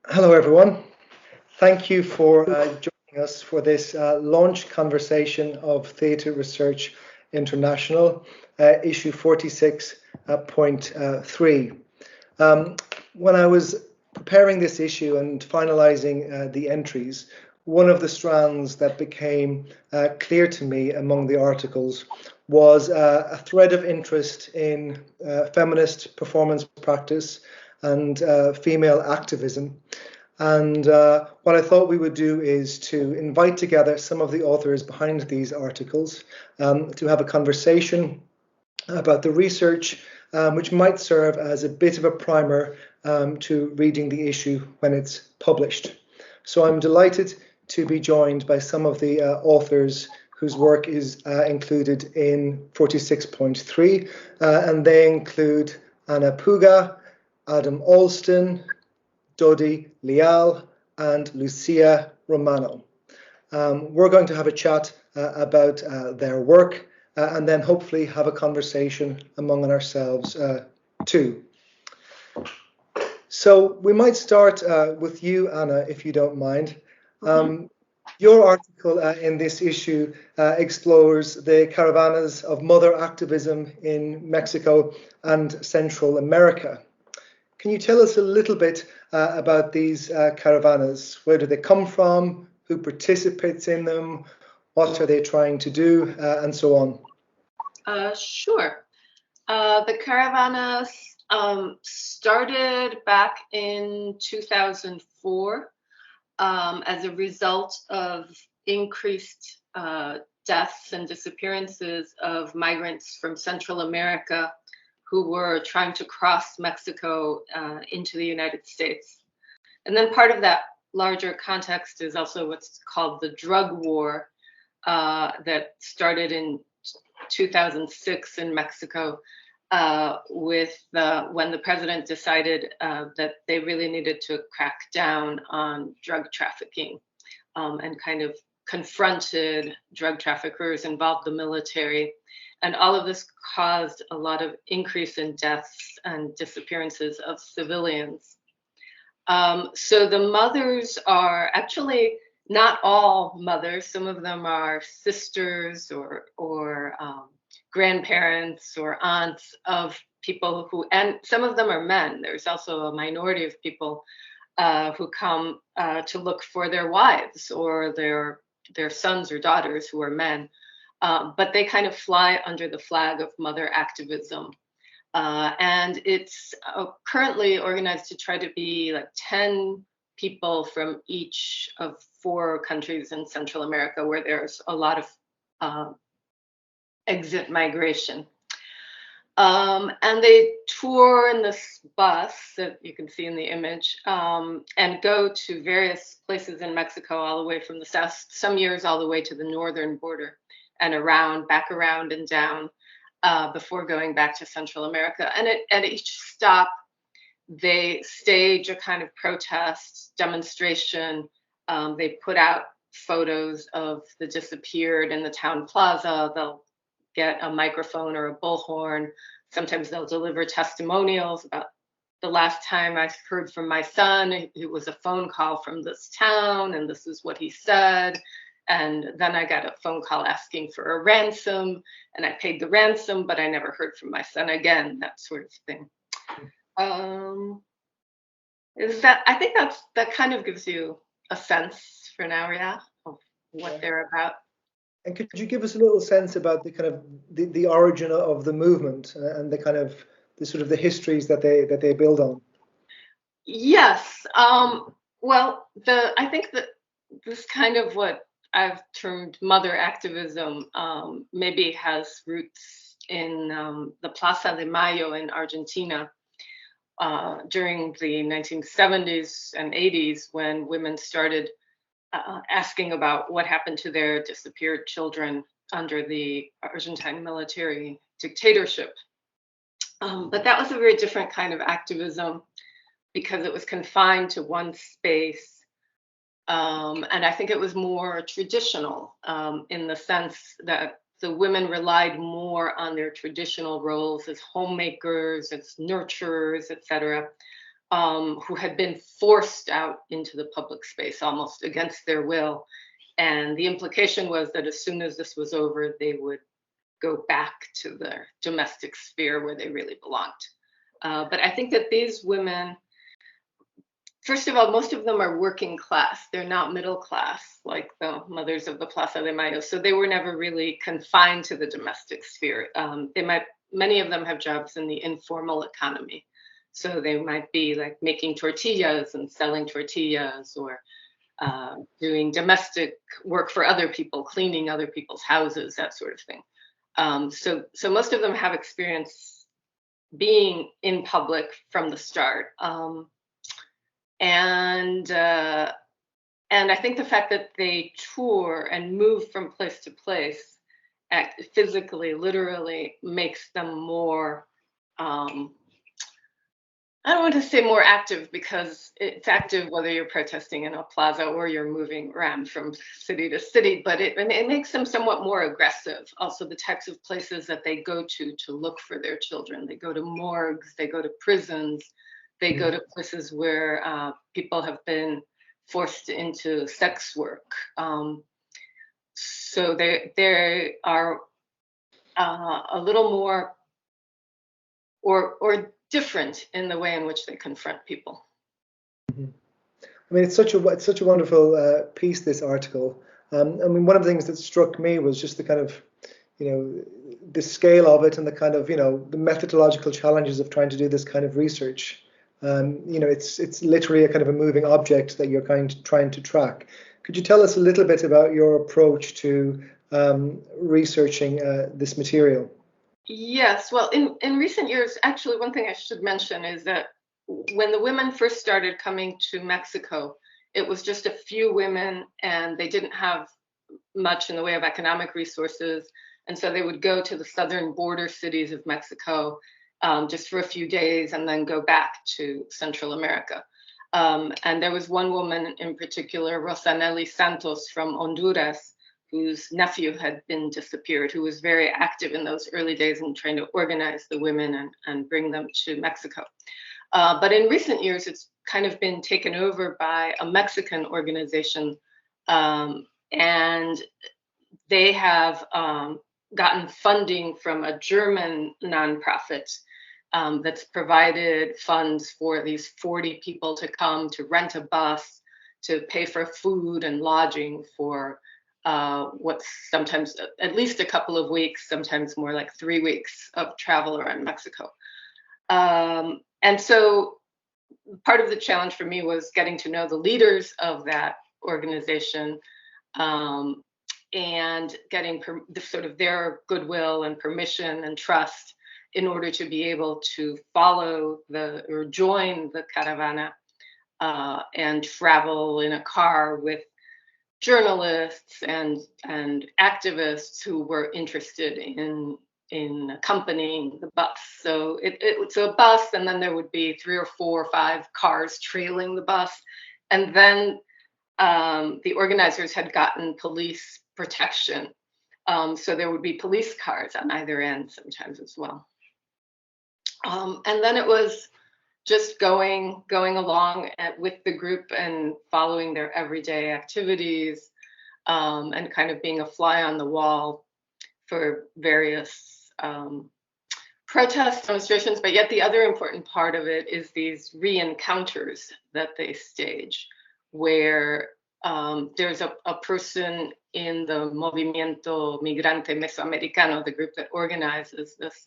Hello, everyone. Thank you for joining us for this launch conversation of Theatre Research International, issue 46.3. When I was preparing this issue and finalizing the entries, one of the strands that became clear to me among the articles was a thread of interest in feminist performance practice and female activism. And what I thought we would do is to invite together some of the authors behind these articles to have a conversation about the research, which might serve as a bit of a primer to reading the issue when it's published. So I'm delighted to be joined by some of the authors whose work is included in 46.3, and they include Anna Puga, Adam Alston, Dodi Leal, and Lucia Romano. We're going to have a chat about their work and then hopefully have a conversation among ourselves too. So we might start with you, Anna, if you don't mind. Your article in this issue explores the caravanas of mother activism in Mexico and Central America. Can you tell us a little bit about these caravanas? Where do they come from? Who participates in them? What are they trying to do? And so on. Sure. The caravanas started back in 2004 as a result of increased deaths and disappearances of migrants from Central America who were trying to cross Mexico into the United States. And then part of that larger context is also what's called the drug war that started in 2006 in Mexico with when the president decided that they really needed to crack down on drug trafficking and kind of confronted drug traffickers, involved the military. And all of this caused a lot of increase in deaths and disappearances of civilians. So the mothers are actually not all mothers. Some of them are sisters or grandparents or aunts of people who, and some of them are men. There's also a minority of people who come to look for their wives or their sons or daughters who are men. But they kind of fly under the flag of mother activism. And it's currently organized to try to be like 10 people from each of 4 countries in Central America where there's a lot of exit migration. And they tour in this bus that you can see in the image and go to various places in Mexico, all the way from the south, some years all the way to the northern border and around, back around and down before going back to Central America. And at each stop, they stage a kind of protest demonstration. They put out photos of the disappeared in the town plaza. They'll get a microphone or a bullhorn. Sometimes they'll deliver testimonials about the last time I heard from my son. It was a phone call from this town, and this is what he said. And then I got a phone call asking for a ransom, and I paid the ransom, but I never heard from my son again, that sort of thing. I think that kind of gives you a sense for now, yeah, of what they're about. And could you give us a little sense about the kind of the origin of the movement and the kind of the sort of the histories that they build on? Yes. Well, I think that this kind of what I've termed mother activism maybe has roots in the Plaza de Mayo in Argentina during the 1970s and 80s, when women started asking about what happened to their disappeared children under the Argentine military dictatorship. But that was a very different kind of activism because it was confined to one space. And I think it was more traditional in the sense that the women relied more on their traditional roles as homemakers, as nurturers, etc., who had been forced out into the public space almost against their will. And the implication was that as soon as this was over, they would go back to their domestic sphere where they really belonged. But I think that these women, first of all, most of them are working class. They're not middle class like the mothers of the Plaza de Mayo. So they were never really confined to the domestic sphere. Many of them have jobs in the informal economy. So they might be like making tortillas and selling tortillas, or doing domestic work for other people, cleaning other people's houses, that sort of thing. So most of them have experience being in public from the start. And I think the fact that they tour and move from place to place, physically, literally, makes them more, I don't want to say more active, because it's active whether you're protesting in a plaza or you're moving around from city to city, but it makes them somewhat more aggressive. Also, the types of places that they go to look for their children. They go to morgues, they go to prisons, they go to places where people have been forced into sex work. So they are a little more or different in the way in which they confront people. I mean, it's such a wonderful piece, this article. I mean, one of the things that struck me was just the kind of, the scale of it, and the kind of, the methodological challenges of trying to do this kind of research. It's literally a kind of a moving object that you're trying to track. Could you tell us a little bit about your approach to researching this material? Yes, well, in recent years, actually, one thing I should mention is that when the women first started coming to Mexico, it was just a few women, and they didn't have much in the way of economic resources. And so they would go to the southern border cities of Mexico just for a few days and then go back to Central America. And there was one woman in particular, Rosanelli Santos from Honduras, whose nephew had been disappeared, who was very active in those early days in trying to organize the women and bring them to Mexico. But in recent years, it's kind of been taken over by a Mexican organization, and they have gotten funding from a German nonprofit that's provided funds for these 40 people to come, to rent a bus, to pay for food and lodging for what's sometimes at least a couple of weeks, sometimes more like 3 weeks of travel around Mexico. And so part of the challenge for me was getting to know the leaders of that organization, and getting sort of their goodwill and permission and trust in order to be able to follow or join the caravana and travel in a car with journalists and activists who were interested in accompanying the bus. So it's a bus, and then there would be 3 or 4 or 5 cars trailing the bus. And then the organizers had gotten police protection. So there would be police cars on either end sometimes as well. And then it was just going along with the group and following their everyday activities, and kind of being a fly on the wall for various protests, demonstrations. But yet the other important part of it is these re-encounters that they stage, where there's a person in the Movimiento Migrante Mesoamericano, the group that organizes this,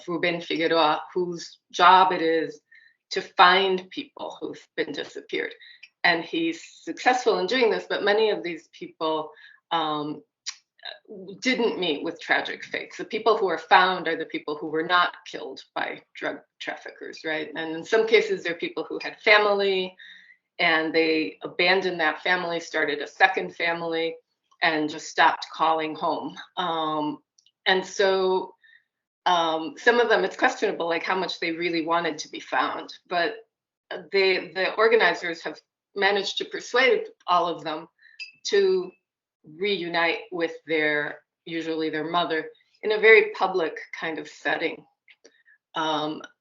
Ruben Figueroa, whose job it is to find people who've been disappeared. And he's successful in doing this, but many of these people didn't meet with tragic fates. The people who are found are the people who were not killed by drug traffickers, right? And in some cases, they're people who had family, and they abandoned that family, started a second family, and just stopped calling home. And so some of them, it's questionable, like how much they really wanted to be found, but the organizers have managed to persuade all of them to reunite with usually their mother, in a very public kind of setting.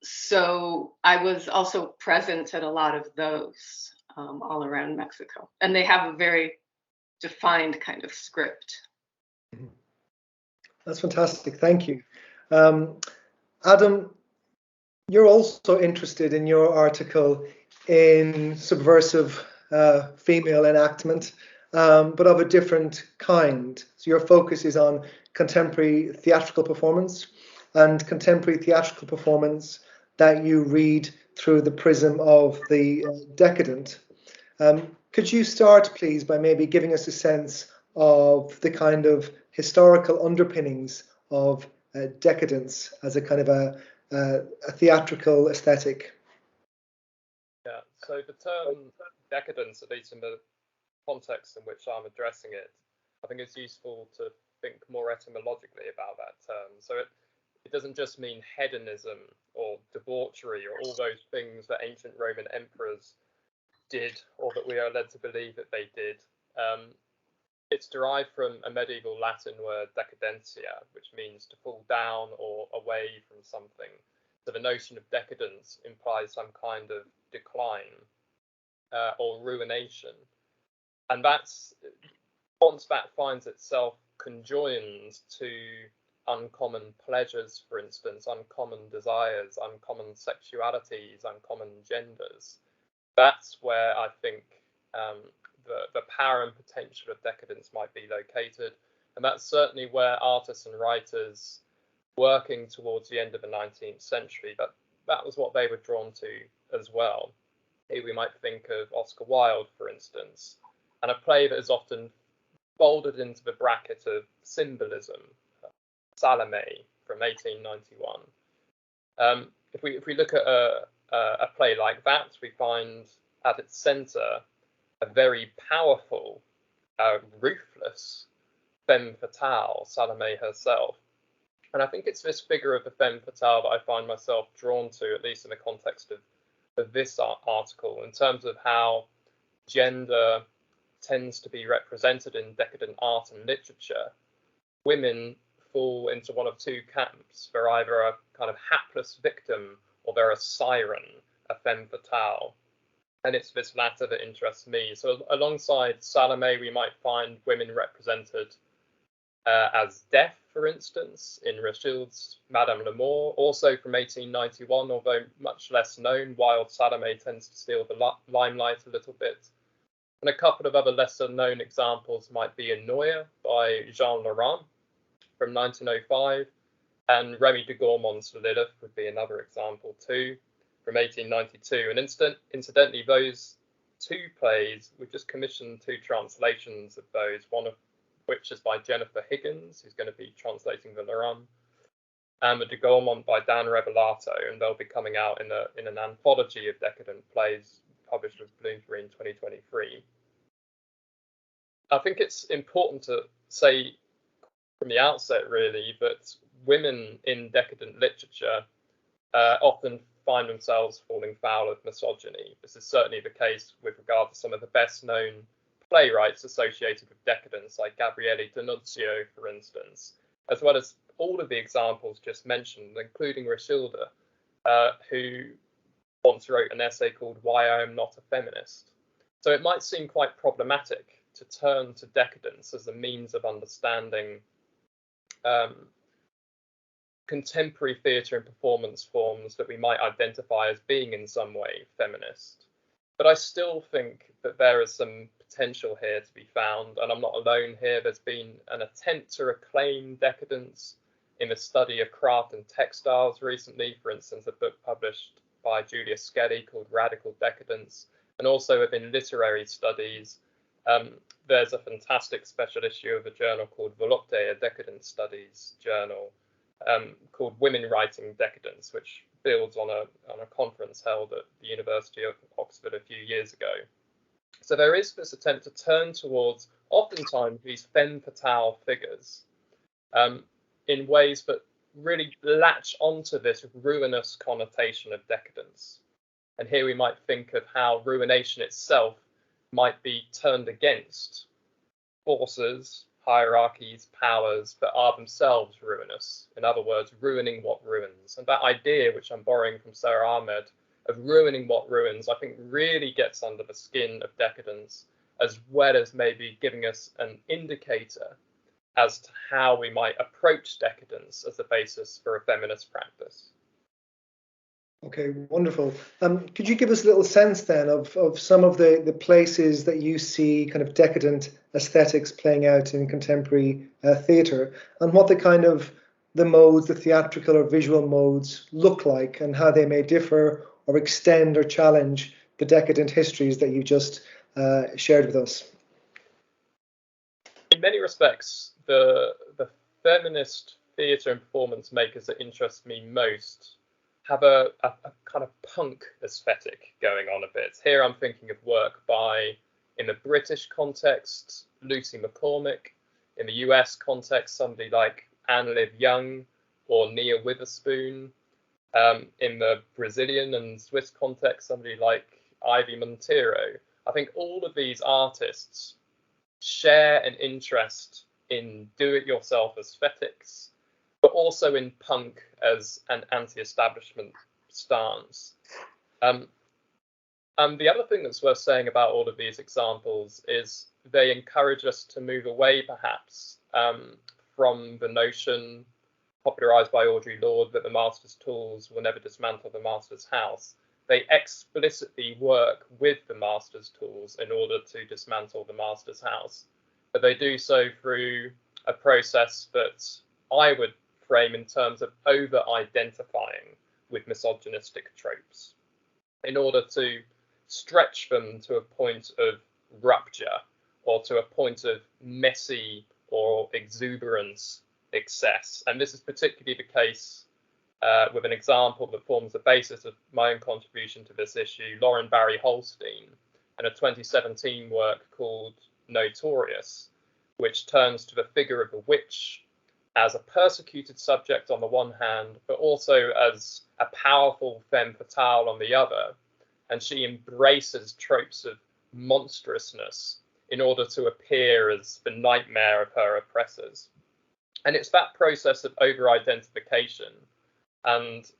So I was also present at a lot of those all around Mexico. And they have a very defined kind of script. That's fantastic. Thank you. Adam, you're also interested in your article in subversive female enactment, but of a different kind. So your focus is on contemporary theatrical performance and contemporary theatrical performance that you read through the prism of the decadent. Could you start, please, by maybe giving us a sense of the kind of historical underpinnings of decadence as a kind of a theatrical aesthetic? Yeah, so the term decadence, at least in the context in which I'm addressing it, I think it's useful to think more etymologically about that term. So it doesn't just mean hedonism or debauchery or all those things that ancient Roman emperors did, or that we are led to believe that they did. It's derived from a medieval Latin word decadentia, which means to fall down or away from something. So the notion of decadence implies some kind of decline or ruination. And that's, once that finds itself conjoined to uncommon pleasures, for instance, uncommon desires, uncommon sexualities, uncommon genders, that's where I think the power and potential of decadence might be located. And that's certainly where artists and writers working towards the end of the 19th century, that was what they were drawn to as well. Here we might think of Oscar Wilde, for instance, and a play that is often folded into the bracket of symbolism, Salome from 1891. If we look at a play like that, we find at its centre a very powerful, ruthless femme fatale, Salome herself. And I think it's this figure of the femme fatale that I find myself drawn to, at least in the context of this article, in terms of how gender tends to be represented in decadent art and literature. Women fall into one of two camps. They're either a kind of hapless victim or they're a siren, a femme fatale. And it's this latter that interests me. So alongside Salome, we might find women represented as death, for instance, in Richild's Madame L'Amour, also from 1891, although much less known. Wild Salome tends to steal the limelight a little bit. And a couple of other lesser known examples might be Enoia by Jean Laurent from 1905, and Remy de Gourmand's Lilith would be another example too, from 1892. And incidentally, those two plays, we've just commissioned two translations of those, one of which is by Jennifer Higgins, who's going to be translating the Laurent, and the de Gourmand by Dan Revelato, and they'll be coming out in an anthology of decadent plays published with Bloomsbury in 2023. I think it's important to say from the outset, really, that women in decadent literature often find themselves falling foul of misogyny. This is certainly the case with regard to some of the best known playwrights associated with decadence, like Gabriele D'Annunzio, for instance, as well as all of the examples just mentioned, including Richilda, who once wrote an essay called Why I Am Not a Feminist. So it might seem quite problematic to turn to decadence as a means of understanding contemporary theatre and performance forms that we might identify as being in some way feminist. But I still think that there is some potential here to be found, and I'm not alone here. There's been an attempt to reclaim decadence in the study of craft and textiles recently, for instance, a book published by Julia Skelly called Radical Decadence, and also within literary studies. There's a fantastic special issue of a journal called Volupte, a decadent studies journal, called Women Writing Decadence, which builds on a conference held at the University of Oxford a few years ago. So there is this attempt to turn towards, oftentimes, these femme fatale figures in ways that really latch onto this ruinous connotation of decadence. And here we might think of how ruination itself might be turned against forces, hierarchies, powers, but are themselves ruinous. In other words, ruining what ruins. And that idea, which I'm borrowing from Sarah Ahmed, of ruining what ruins, I think really gets under the skin of decadence, as well as maybe giving us an indicator as to how we might approach decadence as the basis for a feminist practice. Okay, wonderful. Could you give us a little sense then of some of the places that you see kind of decadent aesthetics playing out in contemporary theatre, and what the kind of the modes, the theatrical or visual modes look like, and how they may differ or extend or challenge the decadent histories that you just shared with us? In many respects, the feminist theatre and performance makers that interest me most have a kind of punk aesthetic going on a bit. Here I'm thinking of work by, in the British context, Lucy McCormick. In the US context, somebody like Anne Liv Young or Nia Witherspoon. In the Brazilian and Swiss context, somebody like Ivy Monteiro. I think all of these artists share an interest in do-it-yourself aesthetics, but also in punk as an anti-establishment stance. And the other thing that's worth saying about all of these examples is they encourage us to move away, perhaps, from the notion popularized by Audre Lorde that the master's tools will never dismantle the master's house. They explicitly work with the master's tools in order to dismantle the master's house. But they do so through a process that I would frame in terms of over-identifying with misogynistic tropes in order to stretch them to a point of rupture or to a point of messy or exuberance excess. And this is particularly the case with an example that forms the basis of my own contribution to this issue, Lauren Barry Holstein, and a 2017 work called Notorious, which turns to the figure of the witch as a persecuted subject on the one hand, but also as a powerful femme fatale on the other. And she embraces tropes of monstrousness in order to appear as the nightmare of her oppressors. And it's that process of over-identification and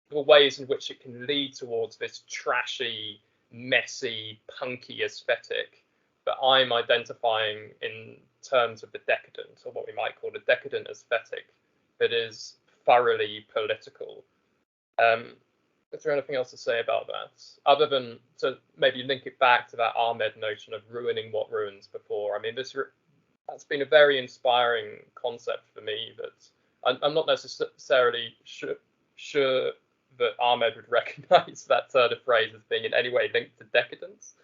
the ways in which it can lead towards this trashy, messy, punky aesthetic that I'm identifying in terms of the decadent, or what we might call a decadent aesthetic that is thoroughly political. Is there anything else to say about that, other than to maybe link it back to that Ahmed notion of ruining what ruins before? I mean, that's been a very inspiring concept for me, that I'm not necessarily sure that Ahmed would recognize that turn of phrase as being in any way linked to decadence.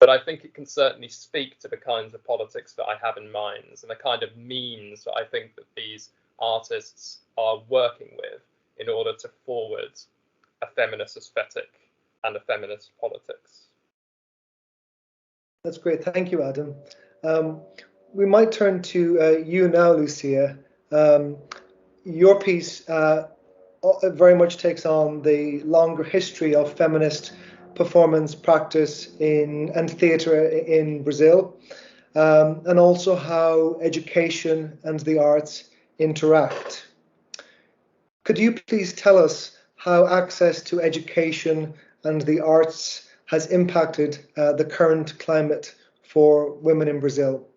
But I think it can certainly speak to the kinds of politics that I have in mind and the kind of means that I think that these artists are working with in order to forward a feminist aesthetic and a feminist politics. That's great. Thank you, Adam. We might turn to you now, Lucia. Your piece very much takes on the longer history of feminist performance practice and theatre in Brazil, and also how education and the arts interact. Could you please tell us how access to education and the arts has impacted the current climate for women in Brazil?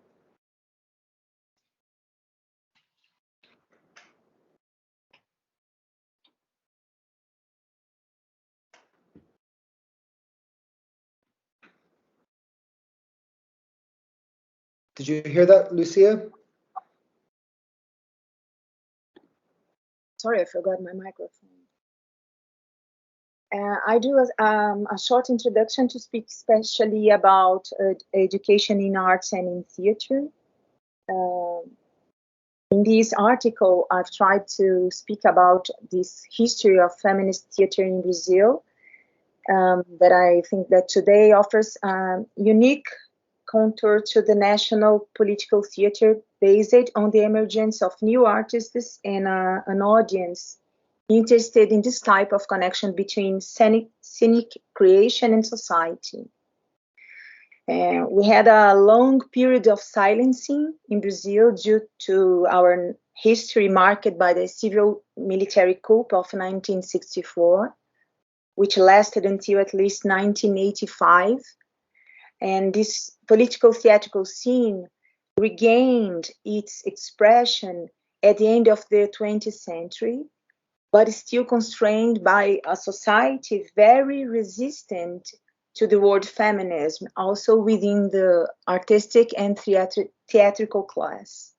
Did you hear that, Lucia? Sorry, I forgot my microphone. I do a short introduction to speak especially about education in arts and in theatre. In this article, I've tried to speak about this history of feminist theatre in Brazil that I think that today offers unique contour to the national political theatre based on the emergence of new artists and an audience interested in this type of connection between scenic creation and society. And we had a long period of silencing in Brazil due to our history marked by the civil military coup of 1964, which lasted until at least 1985. And this political theatrical scene regained its expression at the end of the 20th century, but still constrained by a society very resistant to the word feminism, also within the artistic and theatrical class.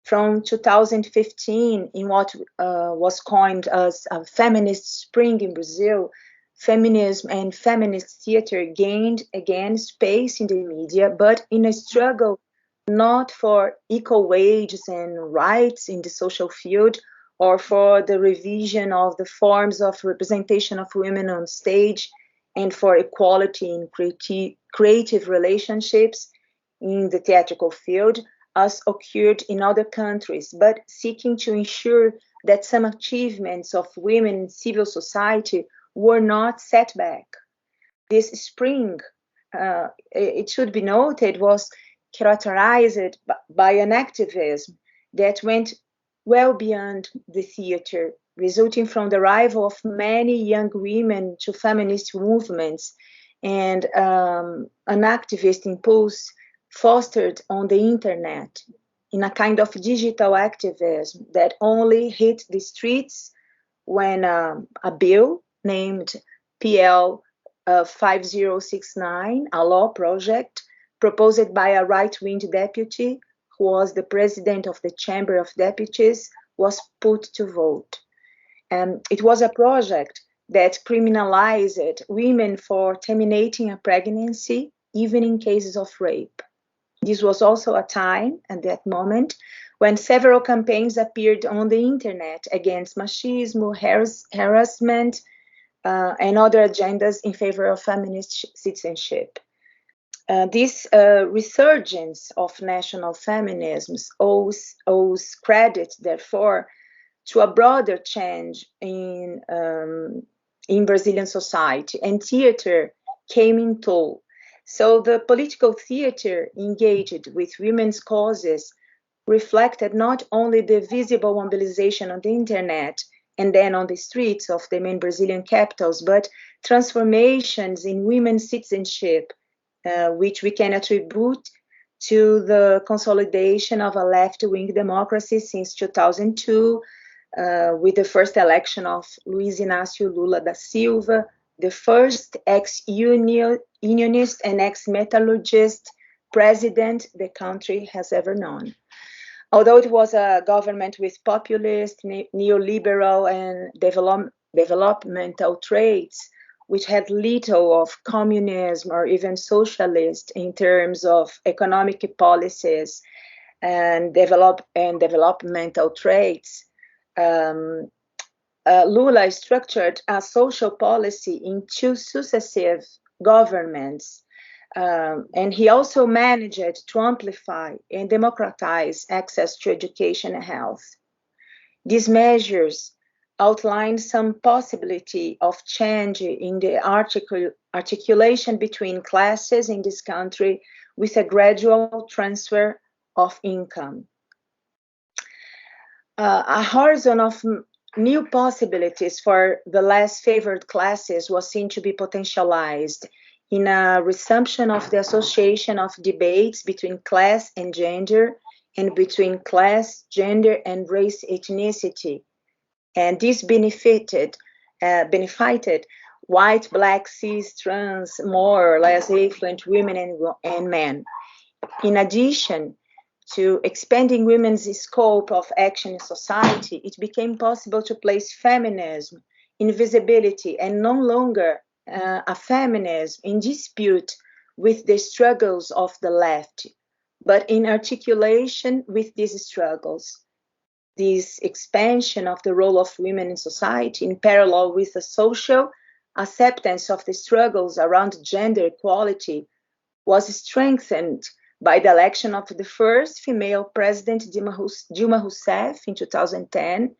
From 2015, in what was coined as a feminist spring in Brazil, feminism and feminist theater gained again space in the media, but in a struggle not for equal wages and rights in the social field, or for the revision of the forms of representation of women on stage, and for equality in creative relationships in the theatrical field, as occurred in other countries, but seeking to ensure that some achievements of women in civil society were not set back. This spring, it should be noted, was characterized by an activism that went well beyond the theater, resulting from the arrival of many young women to feminist movements and an activist impulse fostered on the internet in a kind of digital activism that only hit the streets when a bill named PL 5069, a law project proposed by a right-wing deputy who was the president of the Chamber of Deputies, was put to vote. It was a project that criminalized women for terminating a pregnancy, even in cases of rape. This was also a time, at that moment, when several campaigns appeared on the internet against machismo, harassment, and other agendas in favor of feminist citizenship. This resurgence of national feminisms owes credit, therefore, to a broader change in Brazilian society, and theater came in tow. So the political theater engaged with women's causes reflected not only the visible mobilization on the internet and then on the streets of the main Brazilian capitals, but transformations in women's citizenship, which we can attribute to the consolidation of a left-wing democracy since 2002, with the first election of Luiz Inácio Lula da Silva, the first ex-unionist and ex-metallurgist president the country has ever known. Although it was a government with populist, neoliberal, and developmental traits, which had little of communism or even socialist in terms of economic policies and developmental traits, Lula structured a social policy in two successive governments, and he also managed to amplify and democratize access to education and health. These measures outline some possibility of change in the articulation between classes in this country with a gradual transfer of income. A horizon of new possibilities for the less favored classes was seen to be potentialized in a resumption of the association of debates between class and gender, and between class, gender, and race ethnicity. And this benefited white, black, cis, trans, more or less affluent women and men. In addition to expanding women's scope of action in society, it became possible to place feminism in visibility and no longer a feminism in dispute with the struggles of the left, but in articulation with these struggles. This expansion of the role of women in society, in parallel with the social acceptance of the struggles around gender equality, was strengthened by the election of the first female president, Dilma Rousseff, in 2010,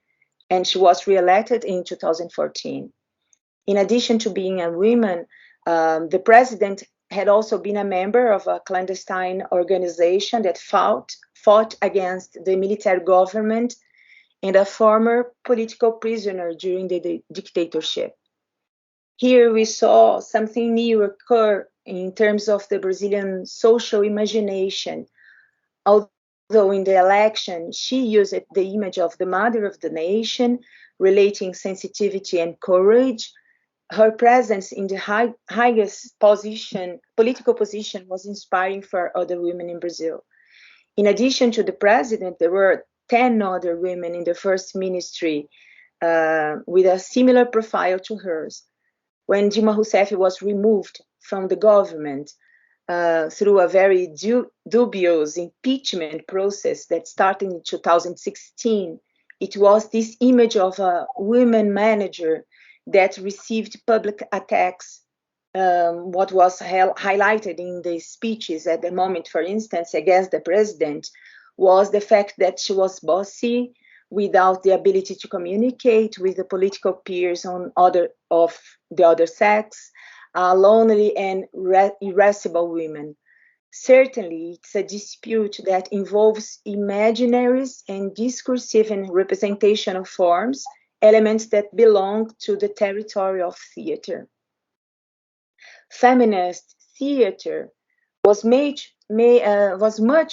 and she was re-elected in 2014. In addition to being a woman, the president had also been a member of a clandestine organization that fought against the military government and a former political prisoner during the dictatorship. Here we saw something new occur in terms of the Brazilian social imagination. Although in the election, she used the image of the mother of the nation, relating sensitivity and courage, her presence in the highest political position, was inspiring for other women in Brazil. In addition to the president, there were 10 other women in the first ministry with a similar profile to hers. When Dilma Rousseff was removed from the government through a very dubious impeachment process that started in 2016, it was this image of a women manager that received public attacks. What was highlighted in the speeches at the moment, for instance, against the president, was the fact that she was bossy, without the ability to communicate with the political peers of the other sex, lonely and irascible women. Certainly, it's a dispute that involves imaginaries and discursive and representational forms, elements that belong to the territory of theater. Feminist theater was much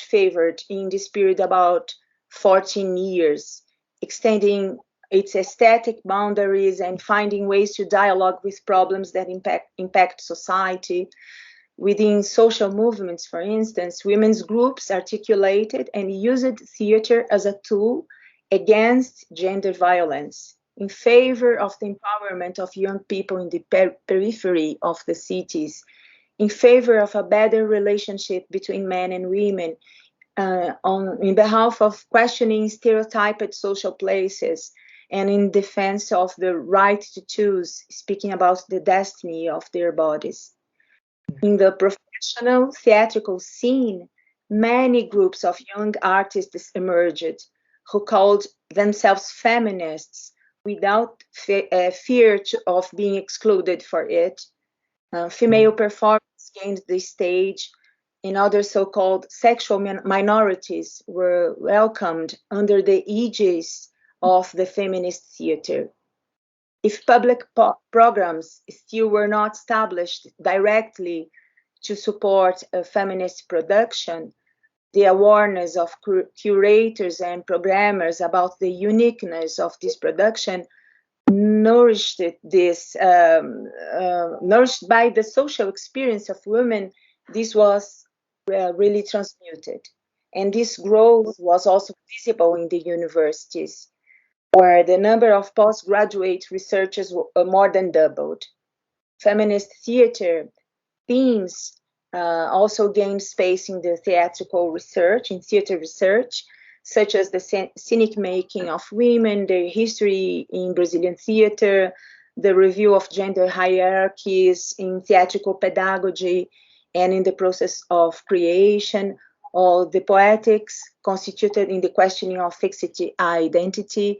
favored in this period, about 14 years, extending its aesthetic boundaries and finding ways to dialogue with problems that impact society. Within social movements, for instance, women's groups articulated and used theater as a tool against gender violence, in favor of the empowerment of young people in the periphery of the cities, in favor of a better relationship between men and women, in behalf of questioning stereotyped social places, and in defense of the right to choose, speaking about the destiny of their bodies. In the professional theatrical scene, many groups of young artists emerged who called themselves feminists without fear of being excluded for it. Female performers gained the stage, and other so-called sexual minorities were welcomed under the aegis of the feminist theater. If public programs still were not established directly to support a feminist production, the awareness of curators and programmers about the uniqueness of this production, nourished by the social experience of women, this was really transmuted. And this growth was also visible in the universities, where the number of postgraduate researchers more than doubled. Feminist theater themes also gained space in the theatrical research, in theater research, such as the scenic making of women, the history in Brazilian theater, the review of gender hierarchies in theatrical pedagogy and in the process of creation, or the poetics constituted in the questioning of fixed identity,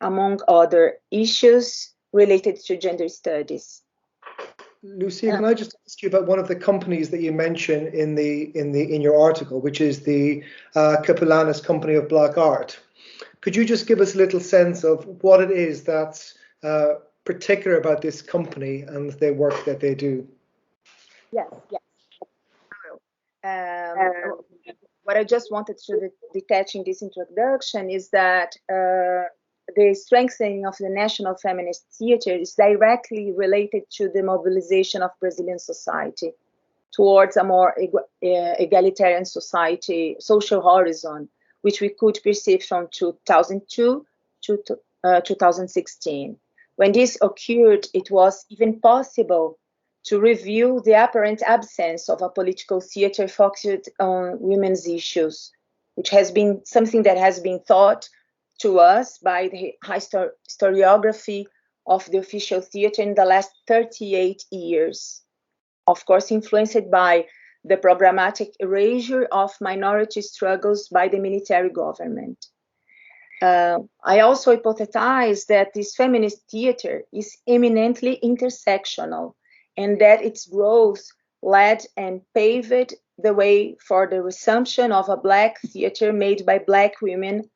among other issues related to gender studies. Lucia, can I just ask you about one of the companies that you mention in your article, which is the Capulanas Company of Black Art? Could you just give us a little sense of what it is that's particular about this company and the work that they do? Yes. What I just wanted to detach in this introduction is that the strengthening of the national feminist theater is directly related to the mobilization of Brazilian society towards a more egalitarian society, social horizon, which we could perceive from 2002 to 2016. When this occurred, it was even possible to review the apparent absence of a political theater focused on women's issues, which has been something that has been thought to us by the historiography of the official theater in the last 38 years. Of course, influenced by the programmatic erasure of minority struggles by the military government. I also hypothesize that this feminist theater is eminently intersectional, and that its growth led and paved the way for the resumption of a Black theater made by Black women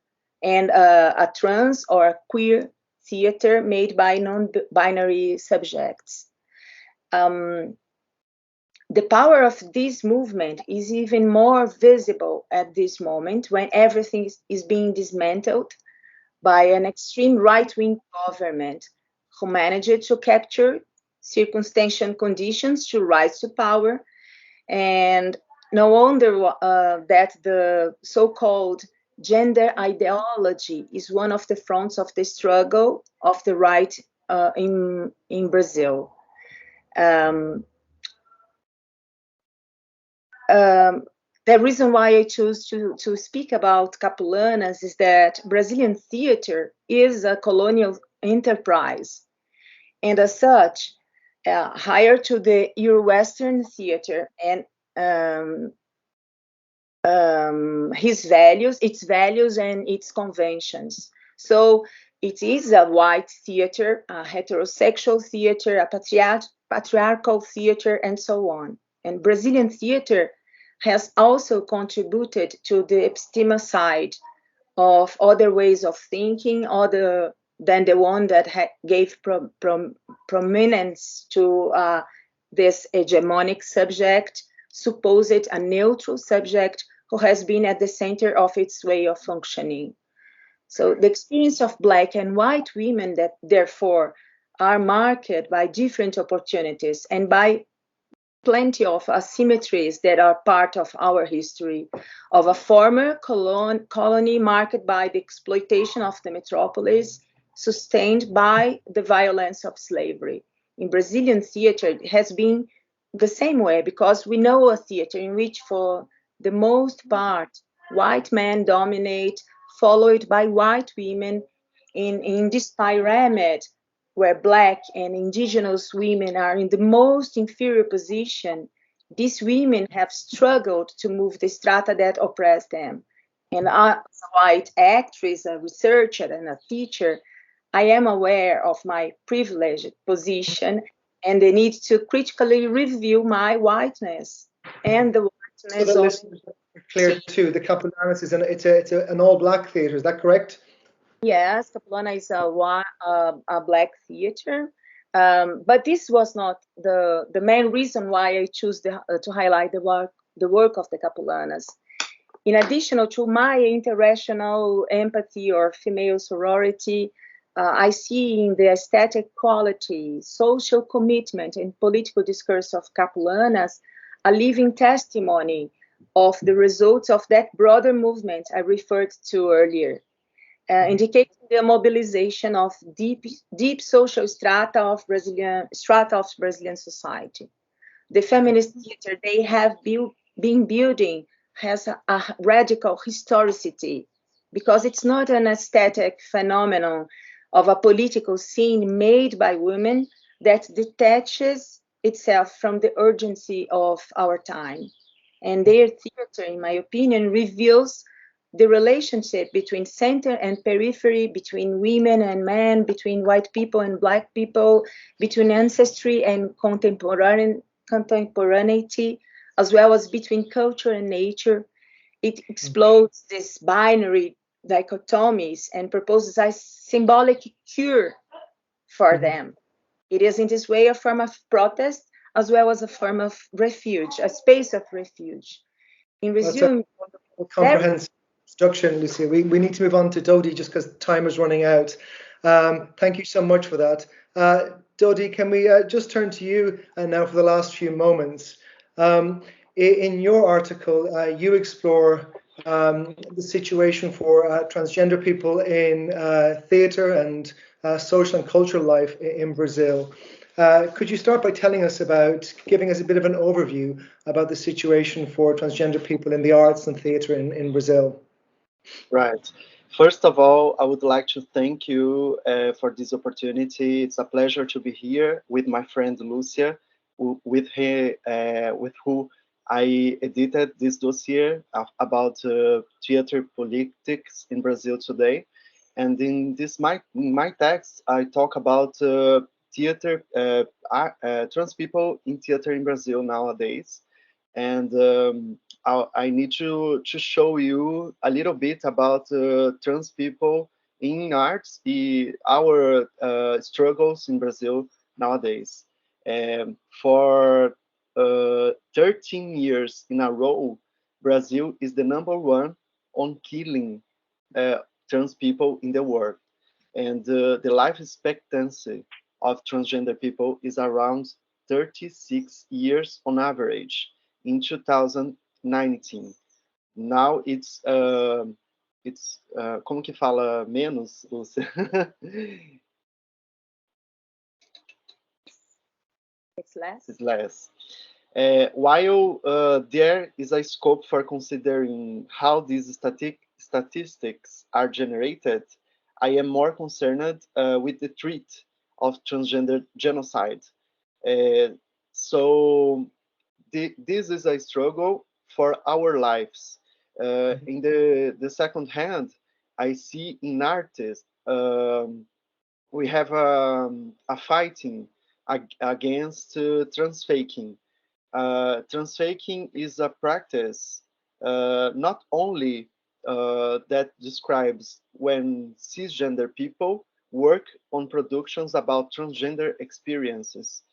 and a trans or a queer theater made by non-binary subjects. The power of this movement is even more visible at this moment when everything is being dismantled by an extreme right-wing government who managed to capture circumstantial conditions to rise to power. And no wonder that the so-called gender ideology is one of the fronts of the struggle of the right in Brazil. The reason why I chose to speak about Capulanas is that Brazilian theater is a colonial enterprise, and as such, higher to the Euro-Western theater and its values and its conventions. So it is a white theater, a heterosexual theater, a patriarchal theater, and so on. And Brazilian theater has also contributed to the epistemicide of other ways of thinking other than the one that gave prominence to this hegemonic subject, supposed a neutral subject who has been at the center of its way of functioning. So the experience of Black and white women that therefore are marked by different opportunities and by plenty of asymmetries that are part of our history of a former colony marked by the exploitation of the metropolis, sustained by the violence of slavery. In Brazilian theater, it has been the same way because we know a theater in which, for the most part, white men dominate, followed by white women in this pyramid where Black and indigenous women are in the most inferior position. These women have struggled to move the strata that oppress them. And as a white actress, a researcher, and a teacher, I am aware of my privileged position and the need to critically review my whiteness and the whiteness so the listeners are clear too. The Capulanas is an all-Black theatre. Is that correct? Yes, Capulana is a Black theater, but this was not the main reason why I chose to highlight the work of the Capulanas. In addition to my interracial empathy or female sorority, I see in the aesthetic quality, social commitment, and political discourse of Capulanas a living testimony of the results of that broader movement I referred to earlier. Indicating the mobilization of deep social strata of Brazilian society. The feminist theater they have been building has a radical historicity because it's not an aesthetic phenomenon of a political scene made by women that detaches itself from the urgency of our time. And their theater, in my opinion, reveals the relationship between center and periphery, between women and men, between white people and Black people, between ancestry and contemporaneity, as well as between culture and nature. It explodes these binary dichotomies and proposes a symbolic cure for them. It is in this way a form of protest as well as a form of refuge, a space of refuge. In resume, comprehensive introduction, Lucia. We need to move on to Dodi just because time is running out. Thank you so much for that. Dodi, can we just turn to you now for the last few moments? In your article, you explore the situation for transgender people in theatre and social and cultural life in Brazil. Could you start by giving us a bit of an overview about the situation for transgender people in the arts and theatre in Brazil? Right. First of all, I would like to thank you for this opportunity. It's a pleasure to be here with my friend Lucia, with who I edited this dossier about theater politics in Brazil today. And in my text, I talk about theater, trans people in theater in Brazil nowadays. And I need to show you a little bit about trans people in arts, our struggles in Brazil nowadays. For 13 years in a row, Brazil is the #1 on killing trans people in the world. And the life expectancy of transgender people is around 36 years on average in 2019. Now it's como que fala menos, Lúcia? It's less. It's less. While there is a scope for considering how these statistics are generated, I am more concerned with the threat of transgender genocide. So this is a struggle for our lives. In the second hand, I see in artists, we have a fighting against transfaking. Transfaking is a practice not only that describes when cisgender people work on productions about transgender experiences,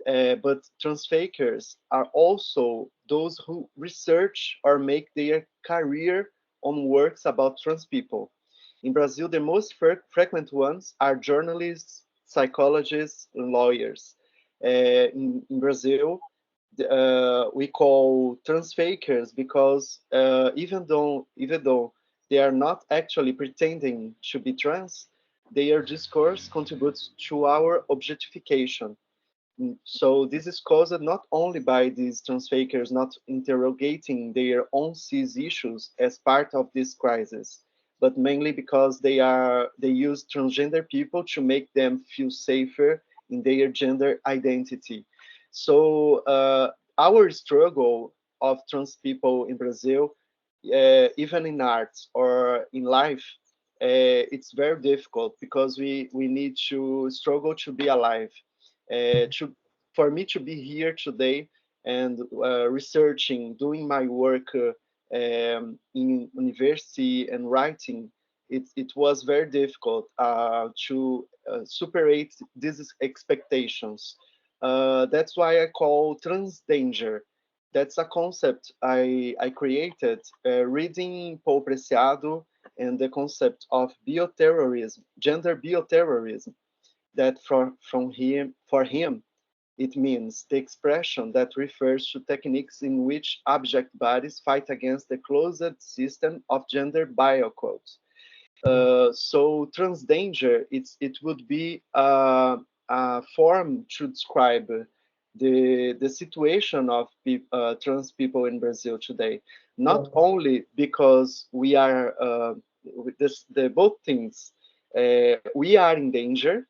but transfakers are also those who research or make their career on works about trans people. In Brazil, the most frequent ones are journalists, psychologists, and lawyers. In Brazil, we call transfakers because even though they are not actually pretending to be trans, their discourse contributes to our objectification. So this is caused not only by these transfakers not interrogating their own cis issues as part of this crisis, but mainly because they use transgender people to make them feel safer in their gender identity. So our struggle of trans people in Brazil, even in arts or in life, it's very difficult because we need to struggle to be alive. For me to be here today and researching, doing my work in university and writing, it was very difficult to superate these expectations. That's why I call trans danger. That's a concept I created reading Paul Preciado and the concept of bioterrorism, gender bioterrorism, that for him, it means the expression that refers to techniques in which abject bodies fight against the closed system of gender biocodes. So transdanger, it would be a form to describe the situation of trans people in Brazil today. Not only because we are the both things, we are in danger.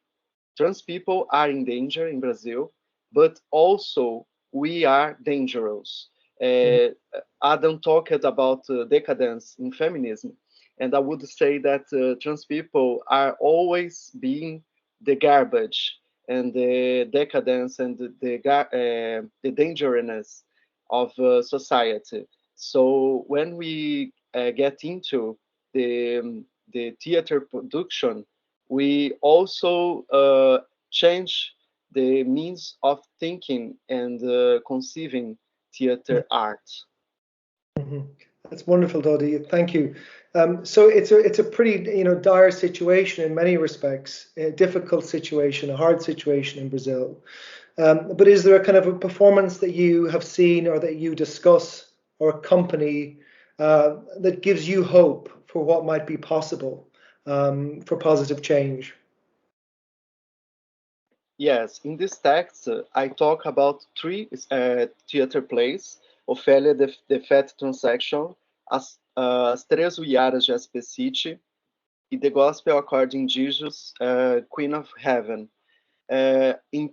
Trans people are in danger in Brazil, but also we are dangerous. Adam talked about decadence in feminism, and I would say that trans people are always being the garbage and the decadence and the dangerousness of society. So when we get into the theater production, we also change the means of thinking and conceiving theater art. That's wonderful, Dodi. Thank you. So it's a pretty dire situation in many respects, a difficult situation, a hard situation in Brazil. But is there a kind of a performance that you have seen or that you discuss or accompany that gives you hope for what might be possible for positive change? Yes, in this text, I talk about three theater plays: Ofélia, the Fat Transaction, As Três Uiaras de Aspecite, e The Gospel According Jesus, Queen of Heaven. In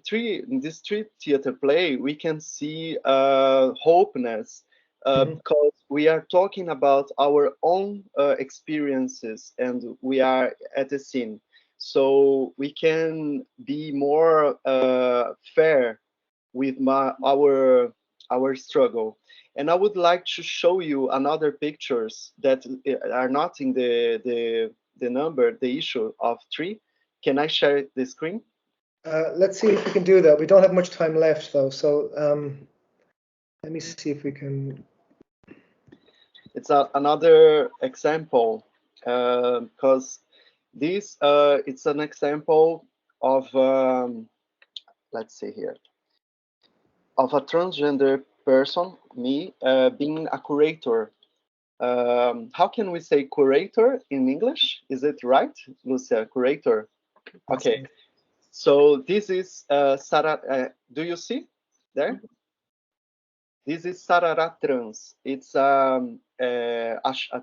this three theater play, we can see hopeness because we are talking about our own experiences and we are at the scene. so we can be more fair with our struggle. And I would like to show you another pictures that are not in the number, the issue of 3. Can I share the screen? Let's see if we can do that. We don't have much time left, though, so let me see if we can. It's another example, because this it's an example of let's see here, of a transgender person, me, being a curator. How can we say curator in English? Is it right, Lucia? Curator. Okay. So this is Sarah. Do you see there? This is Sarará Trans. It's a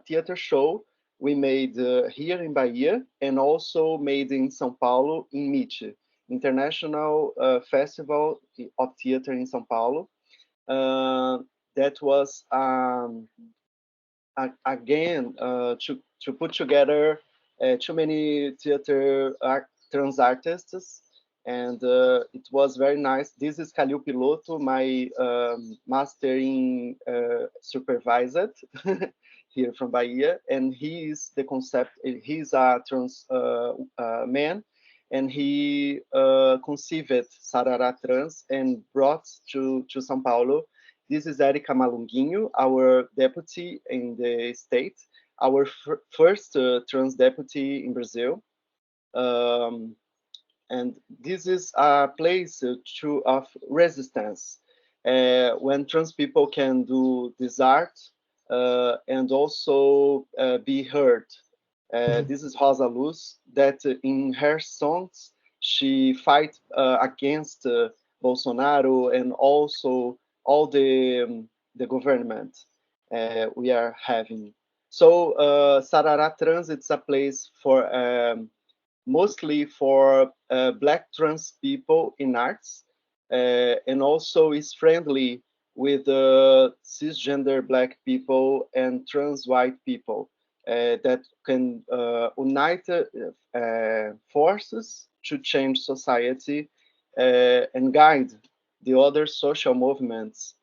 theater show we made here in Bahia and also made in São Paulo in MIT, International Festival of Theater in São Paulo. That was again to put together too many theater trans artists, and it was very nice. This is Calil Piloto, my master in supervisor here from Bahia, and he is the concept. He's a trans man, and he conceived Sarará Trans and brought to São Paulo. This is Erika Malunguinho, our deputy in the state, our first trans deputy in Brazil. And this is a place of resistance, when trans people can do this art and also be heard. This is Rosa Luz, that in her songs, she fight against Bolsonaro and also all the government we are having. So Sarará Trans, it's a place for mostly for Black trans people in arts, and also is friendly with cisgender Black people and trans white people that can unite forces to change society and guide the other social movements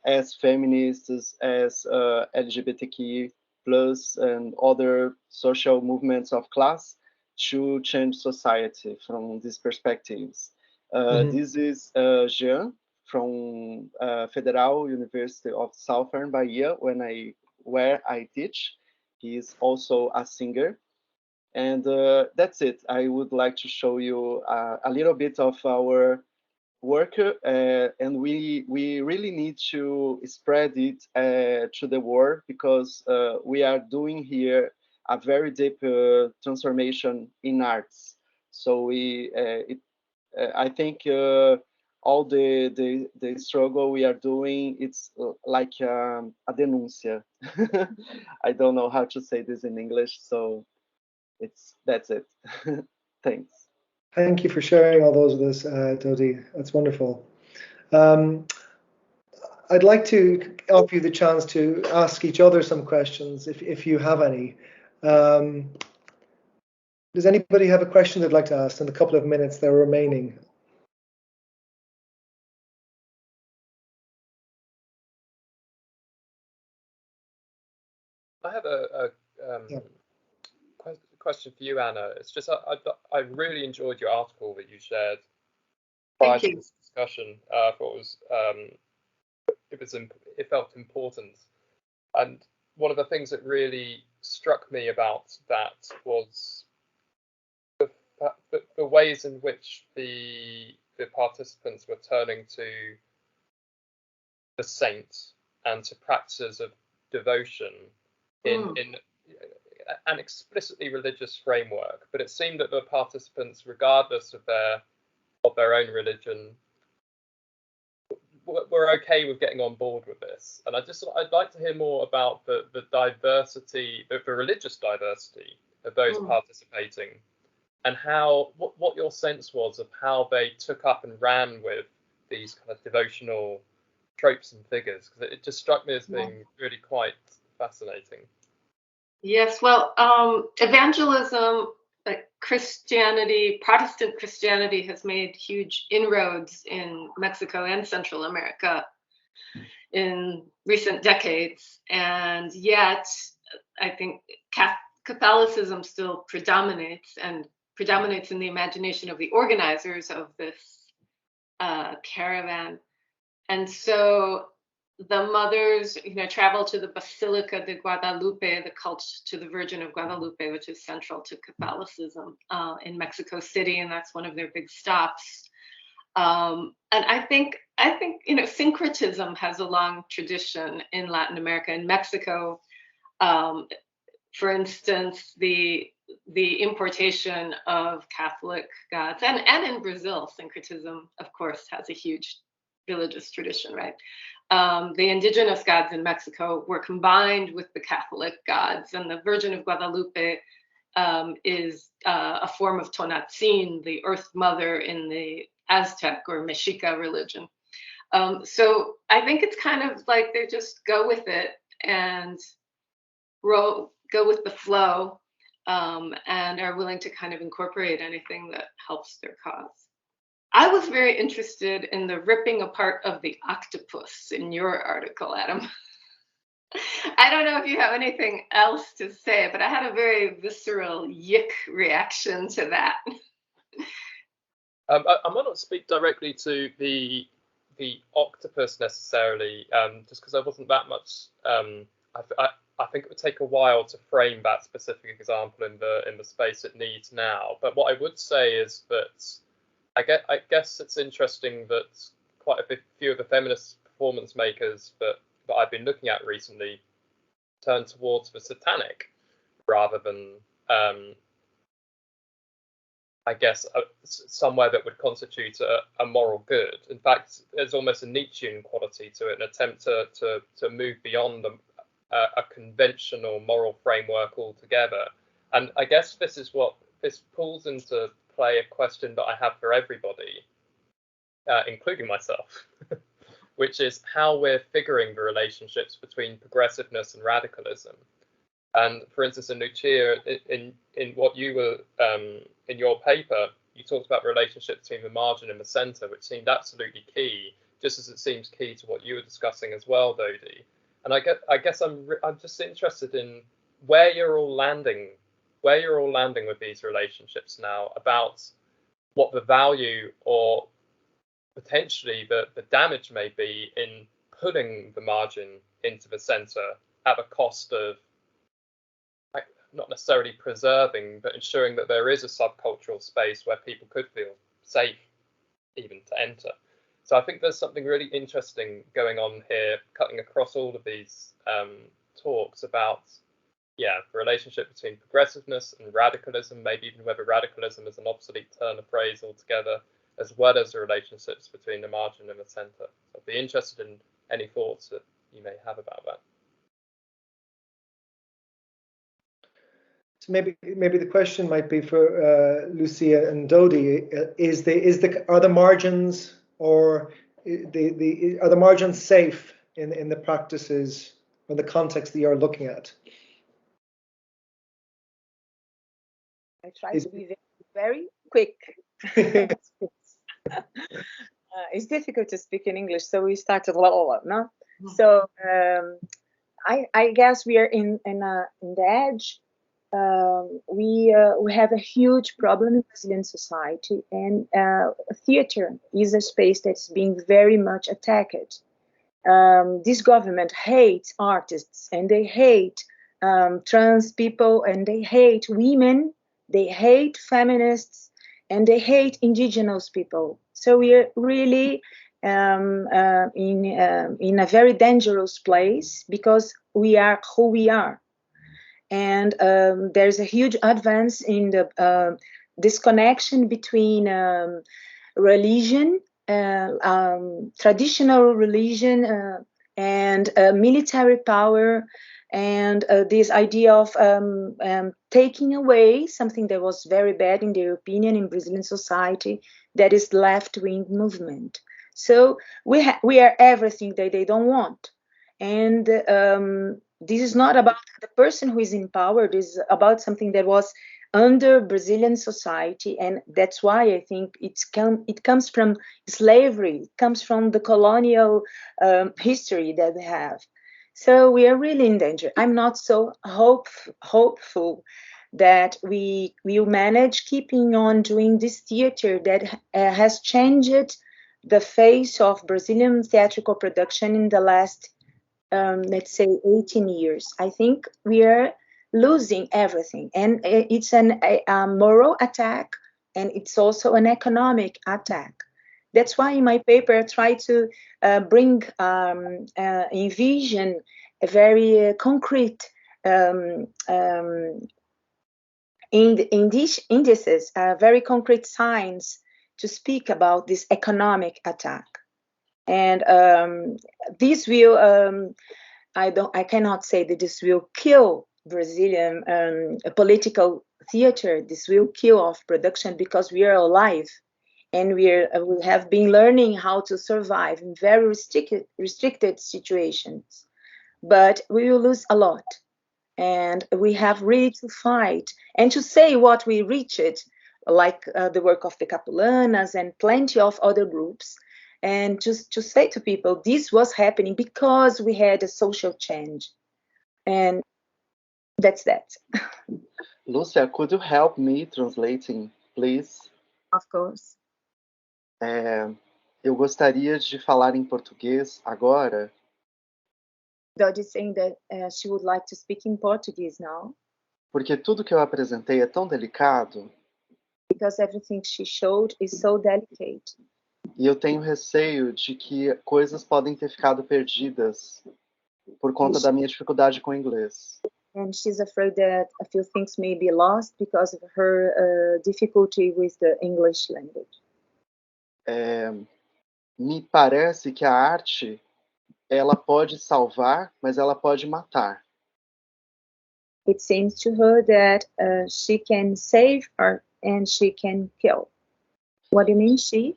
as feminists, as LGBTQ plus, and other social movements of class to change society from these perspectives. This is Jean from Federal University of Southern Bahia, where I teach. He is also a singer. And that's it. I would like to show you a little bit of our work, and we really need to spread it to the world, because we are doing here a very deep transformation in arts. So I think all the struggle we are doing, it's like a denuncia. I don't know how to say this in English, so that's it. Thanks. Thank you for sharing all those with us, Dodi. That's wonderful. I'd like to offer you the chance to ask each other some questions, if you have any. Does anybody have a question they'd like to ask in the couple of minutes that are remaining? I have a question for you, Anna. It's just I really enjoyed your article that you shared prior to this discussion. I thought it felt important, and one of the things that really struck me about that was the ways in which the participants were turning to the saint and to practices of devotion in an explicitly religious framework. But it seemed that the participants, regardless of their own religion, were okay with getting on board with this. And I'd like to hear more about the diversity, the religious diversity of those participating, and what your sense was of how they took up and ran with these kind of devotional tropes and figures, because it just struck me as being really quite fascinating. Yes, well, evangelism like Christianity, Protestant Christianity has made huge inroads in Mexico and Central America in recent decades, and yet I think Catholicism still predominates, and predominates in the imagination of the organizers of this caravan. And so the mothers, travel to the Basilica de Guadalupe, the cult to the Virgin of Guadalupe, which is central to Catholicism in Mexico City, and that's one of their big stops. And I think syncretism has a long tradition in Latin America. In Mexico, for instance, the importation of Catholic gods, and in Brazil, syncretism, of course, has a huge religious tradition, right? The indigenous gods in Mexico were combined with the Catholic gods, and the Virgin of Guadalupe is a form of Tonatzin, the Earth Mother in the Aztec or Mexica religion. So I think it's kind of like they just go with it and go with the flow, and are willing to kind of incorporate anything that helps their cause. I was very interested in the ripping apart of the octopus in your article, Adam. I don't know if you have anything else to say, but I had a very visceral yick reaction to that. I might not speak directly to the octopus necessarily, just because I wasn't that much. I think it would take a while to frame that specific example in the space it needs now. But what I would say is that I guess it's interesting that quite a few of the feminist performance makers that I've been looking at recently turn towards the satanic rather than, I guess, somewhere that would constitute a moral good. In fact, there's almost a Nietzschean quality to it, an attempt to move beyond a conventional moral framework altogether. And I guess this pulls into play a question that I have for everybody, including myself, which is how we're figuring the relationships between progressiveness and radicalism. And for instance, in Lucia, in what you were in your paper, you talked about the relationship between the margin and the centre, which seemed absolutely key, just as it seems key to what you were discussing as well, Dodi. And I guess I'm just interested in where you're all landing with these relationships now, about what the value or potentially the damage may be in putting the margin into the centre at the cost of not necessarily preserving, but ensuring that there is a subcultural space where people could feel safe even to enter. So I think there's something really interesting going on here, cutting across all of these talks about, the relationship between progressiveness and radicalism, maybe even whether radicalism is an obsolete turn of phrase altogether, as well as the relationships between the margin and the centre. So I'd be interested in any thoughts that you may have about that. So maybe the question might be for Lucia and Dodi: are the margins are the margins safe in the practices or the context that you're looking at? I try to be very quick. It's difficult to speak in English, so we started no. Mm-hmm. So I guess we are in the edge. We have a huge problem in Brazilian society, and theater is a space that's being very much attacked. This government hates artists, and they hate trans people, and they hate women, they hate feminists, and they hate indigenous people. So we are really in a very dangerous place because we are who we are. And there's a huge advance in the disconnection between religion, traditional religion, and military power, and this idea of taking away something that was very bad in their opinion in Brazilian society, that is left-wing movement. So we are everything that they don't want. And this is not about the person who is in power. This is about something that was under Brazilian society, and that's why I think it comes from slavery, it comes from the colonial history that we have. So we are really in danger. I'm not so hopeful that we will manage keeping on doing this theater that has changed the face of Brazilian theatrical production in the last, let's say, 18 years. I think we are losing everything, and it's a moral attack, and it's also an economic attack. That's why in my paper I try to envision a very concrete in these indices, very concrete signs to speak about this economic attack. And this will, I cannot say that this will kill Brazilian political theater. This will kill off production because we are alive, and we have been learning how to survive in very restricted situations. But we will lose a lot, and we have really to fight and to say what we reached, like the work of the Capulanas and plenty of other groups, and just to say to people, this was happening because we had a social change. And that's that. Lucia, could you help me translating, please? Of course. Eu gostaria de falar em português agora. Dodie is saying that she would like to speak in Portuguese now. Porque tudo que eu apresentei é tão delicado. Because everything she showed is so delicate. E eu tenho receio de que coisas podem ter ficado perdidas por conta da minha dificuldade com o inglês. And she's afraid that a few things may be lost because of her difficulty with the English language. Me parece que a arte, ela pode salvar, mas ela pode matar. It seems to her that she can save her and she can kill. What do you mean, she?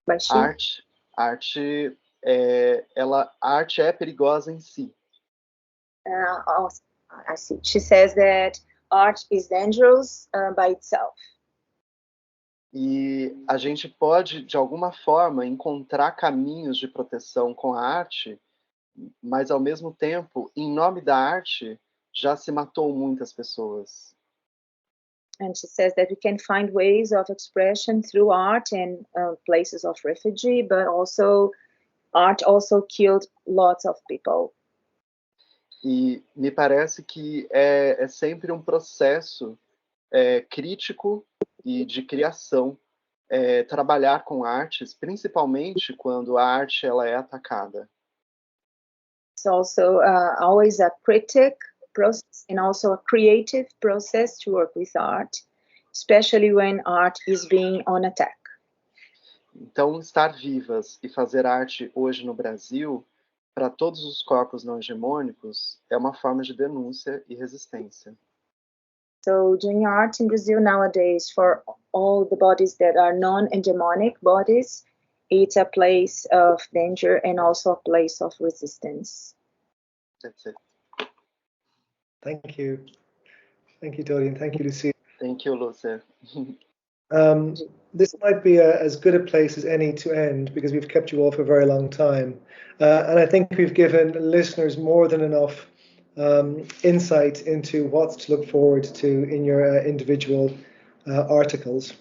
By she? Arte é perigosa em si. Oh, I see. She says that art is dangerous by itself. E a gente pode, de alguma forma, encontrar caminhos de proteção com a arte, mas, ao mesmo tempo, em nome da arte, já se matou muitas pessoas. And she says that we can find ways of expression through art and places of refugee, but also art also killed lots of people. E me parece que é sempre um processo crítico e de criação trabalhar com artes, principalmente quando a arte ela é atacada. It's also always a critic process and also a creative process to work with art, especially when art is being on attack. Então, estar vivas e fazer arte hoje no Brasil, para todos os corpos não hegemônicos, é uma forma de denúncia e resistência. So doing art in Brazil nowadays for all the bodies that are non-hegemonic bodies, it's a place of danger and also a place of resistance. That's it. Thank you. Thank you, Dodie, and thank you, Lucia. Thank you, Lucia. This might be as good a place as any to end because we've kept you all for a very long time. And I think we've given listeners more than enough insight into what to look forward to in your individual articles.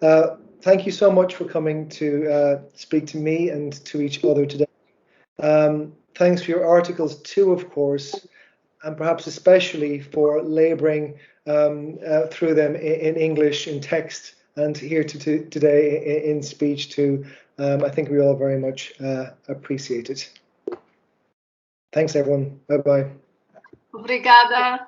Thank you so much for coming to speak to me and to each other today. Thanks for your articles too, of course, and perhaps especially for labouring through them in English, in text, and here today in speech too. I think we all very much appreciate it. Thanks, everyone. Bye-bye. Obrigada.